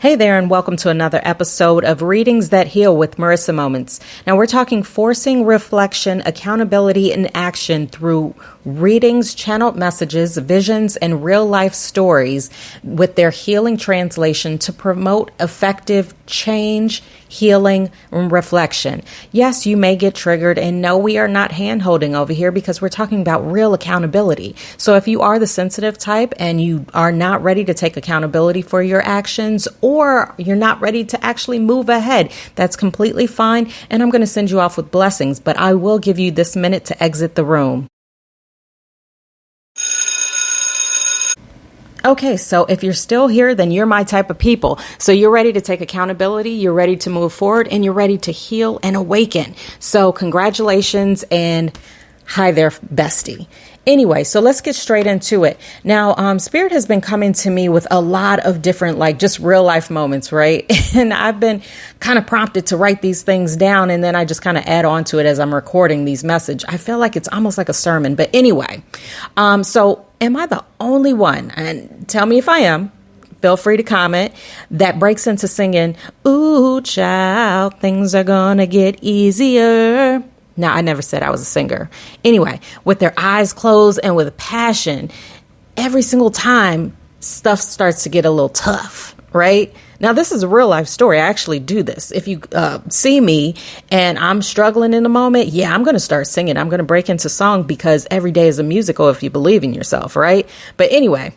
Hey there, and welcome to another episode of Readings That Heal with Marisa Moments. Now, we're talking forcing reflection, accountability, and action through readings, channeled messages, visions, and real-life stories with their healing translation to promote effective change, healing, and reflection. Yes, you may get triggered, and no, we are not hand-holding over here because we're talking about real accountability. So if you are the sensitive type and you are not ready to take accountability for your actions, or you're not ready to actually move ahead, that's completely fine. And I'm going to send you off with blessings, but I will give you this minute to exit the room. Okay, so if you're still here, then you're my type of people. So you're ready to take accountability, you're ready to move forward, and you're ready to heal and awaken. So congratulations and hi there, bestie. Anyway, so let's get straight into it. Now, Spirit has been coming to me with a lot of different, just real life moments, right? And I've been kind of prompted to write these things down, and then I just kind of add on to it as I'm recording these messages. I feel like it's almost like a sermon. But anyway, so am I the only one? And tell me if I am. Feel free to comment, that breaks into singing, "Ooh, child, things are gonna get easier." Now, I never said I was a singer. Anyway, with their eyes closed and with passion, every single time stuff starts to get a little tough, right? Now, this is a real life story. I actually do this. If you see me and I'm struggling in the moment, yeah, I'm going to start singing. I'm going to break into song because every day is a musical if you believe in yourself, right? But anyway,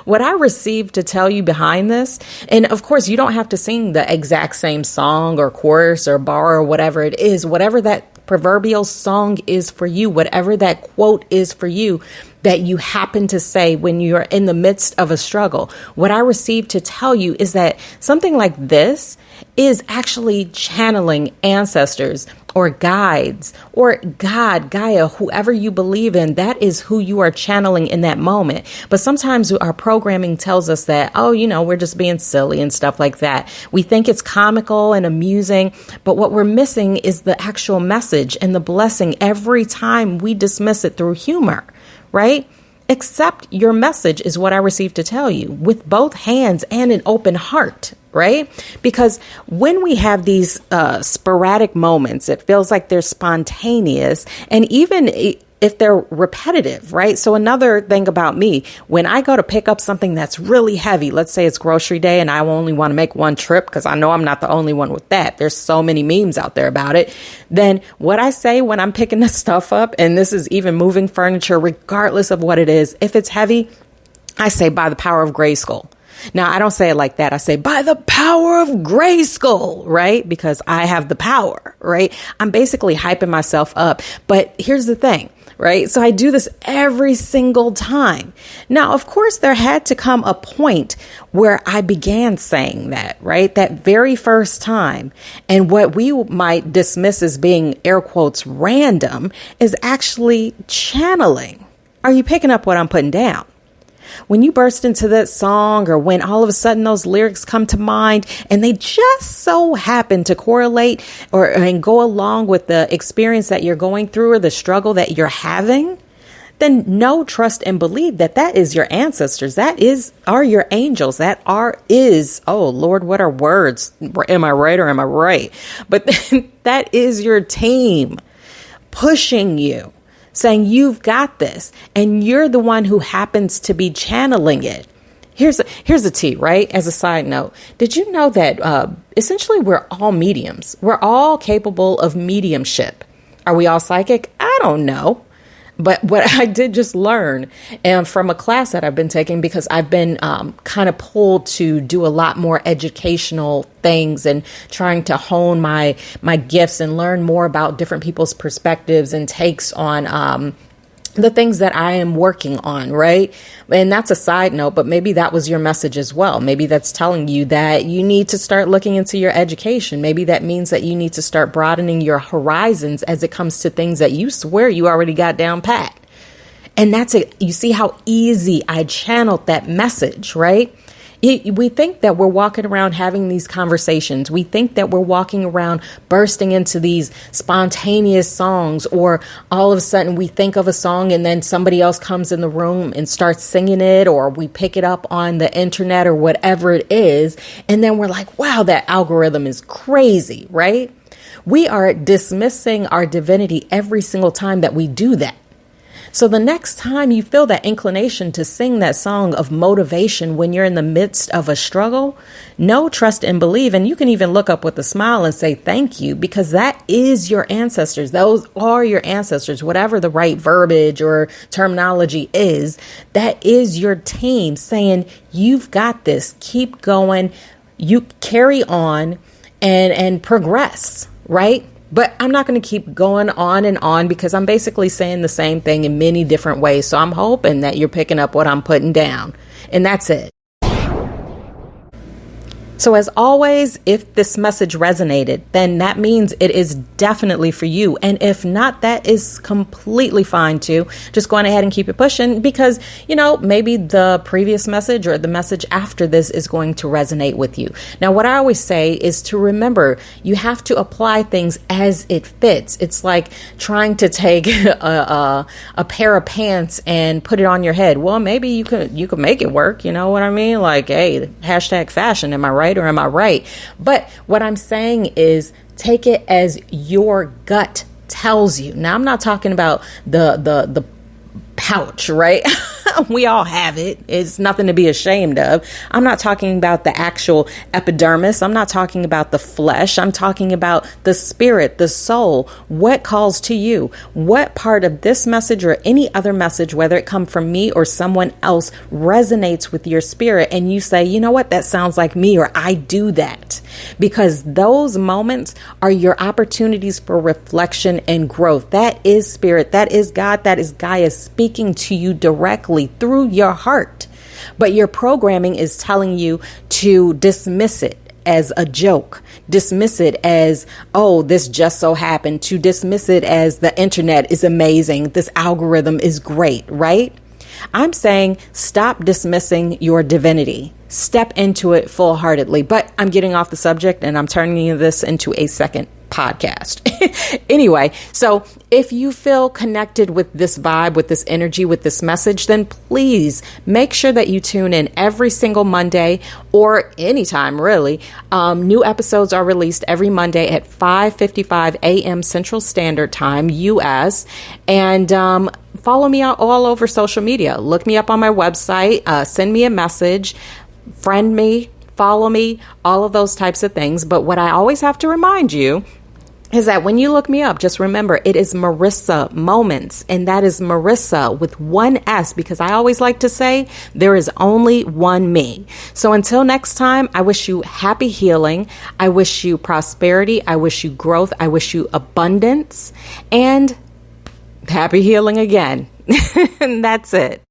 what I received to tell you behind this, and of course, you don't have to sing the exact same song or chorus or bar or whatever it is, whatever that proverbial song is for you, whatever that quote is for you that you happen to say when you're in the midst of a struggle. What I received to tell you is that something like this is actually channeling ancestors or guides or God, Gaia, whoever you believe in. That is who you are channeling in that moment. But sometimes our programming tells us that, we're just being silly and stuff like that. We think it's comical and amusing, but what we're missing is the actual message and the blessing every time we dismiss it through humor, right? Accept your message is what I received to tell you with both hands and an open heart, right? Because when we have these sporadic moments, it feels like they're spontaneous, and even if they're repetitive, right? So another thing about me, when I go to pick up something that's really heavy, let's say it's grocery day and I only want to make one trip because I know I'm not the only one with that. There's so many memes out there about it. Then what I say when I'm picking this stuff up, and this is even moving furniture, regardless of what it is, if it's heavy, I say by the power of Grayskull. Now, I don't say it like that. I say by the power of Grayskull, right? Because I have the power, right? I'm basically hyping myself up. But here's the thing. Right? So I do this every single time. Now, of course, there had to come a point where I began saying that, right? That very first time. And what we might dismiss as being air quotes random is actually channeling. Are you picking up what I'm putting down? When you burst into that song, or when all of a sudden those lyrics come to mind and they just so happen to correlate and go along with the experience that you're going through or the struggle that you're having, then know, trust, and believe that that is your ancestors. Are your angels. Oh Lord, what are words? Am I right or am I right? But that is your team pushing you, saying you've got this, and you're the one who happens to be channeling it. Here's a tea, right? As a side note, did you know that essentially we're all mediums? We're all capable of mediumship. Are we all psychic? I don't know. But what I did just learn from a class that I've been taking, because I've been kind of pulled to do a lot more educational things and trying to hone my gifts and learn more about different people's perspectives and takes on the things that I am working on, right? And that's a side note, but maybe that was your message as well. Maybe that's telling you that you need to start looking into your education. Maybe that means that you need to start broadening your horizons as it comes to things that you swear you already got down pat. And that's it. You see how easy I channeled that message, right? We think that we're walking around having these conversations. We think that we're walking around bursting into these spontaneous songs, or all of a sudden we think of a song and then somebody else comes in the room and starts singing it, or we pick it up on the internet or whatever it is. And then we're like, wow, that algorithm is crazy, right? We are dismissing our divinity every single time that we do that. So the next time you feel that inclination to sing that song of motivation when you're in the midst of a struggle, know, trust, and believe. And you can even look up with a smile and say thank you, because that is your ancestors. Those are your ancestors, whatever the right verbiage or terminology is. That is your team saying, you've got this. Keep going. You carry on and progress, right? But I'm not going to keep going on because I'm basically saying the same thing in many different ways. So I'm hoping that you're picking up what I'm putting down. And that's it. So as always, if this message resonated, then that means it is definitely for you. And if not, that is completely fine too. Just go on ahead and keep it pushing, because, maybe the previous message or the message after this is going to resonate with you. Now, what I always say is to remember, you have to apply things as it fits. It's like trying to take a pair of pants and put it on your head. Well, maybe you could make it work. You know what I mean? Like, hey, #fashion. Am I right? Or am I right? But what I'm saying is take it as your gut tells you. Now, I'm not talking about the pouch, right? We all have it. It's nothing to be ashamed of. I'm not talking about the actual epidermis. I'm not talking about the flesh. I'm talking about the spirit, the soul. What calls to you? What part of this message or any other message, whether it come from me or someone else, resonates with your spirit? And you say, you know what? That sounds like me, or I do that. Because those moments are your opportunities for reflection and growth. That is spirit. That is God. That is Gaia speaking to you directly through your heart. But your programming is telling you to dismiss it as a joke, dismiss it as, oh, this just so happened, to dismiss it as the internet is amazing, this algorithm is great, right? I'm saying stop dismissing your divinity. Step into it full-heartedly. But I'm getting off the subject and I'm turning this into a second podcast. Anyway, so if you feel connected with this vibe, with this energy, with this message, then please make sure that you tune in every single Monday, or anytime really. New episodes are released every Monday at 5:55 a.m. Central Standard Time, US. And follow me out all over social media. Look me up on my website. Send me a message. Friend me. Follow me. All of those types of things. But what I always have to remind you is that when you look me up, just remember it is Marisa Moments, and that is Marisa with one S, because I always like to say there is only one me. So until next time, I wish you happy healing. I wish you prosperity. I wish you growth. I wish you abundance, and happy healing again. And that's it.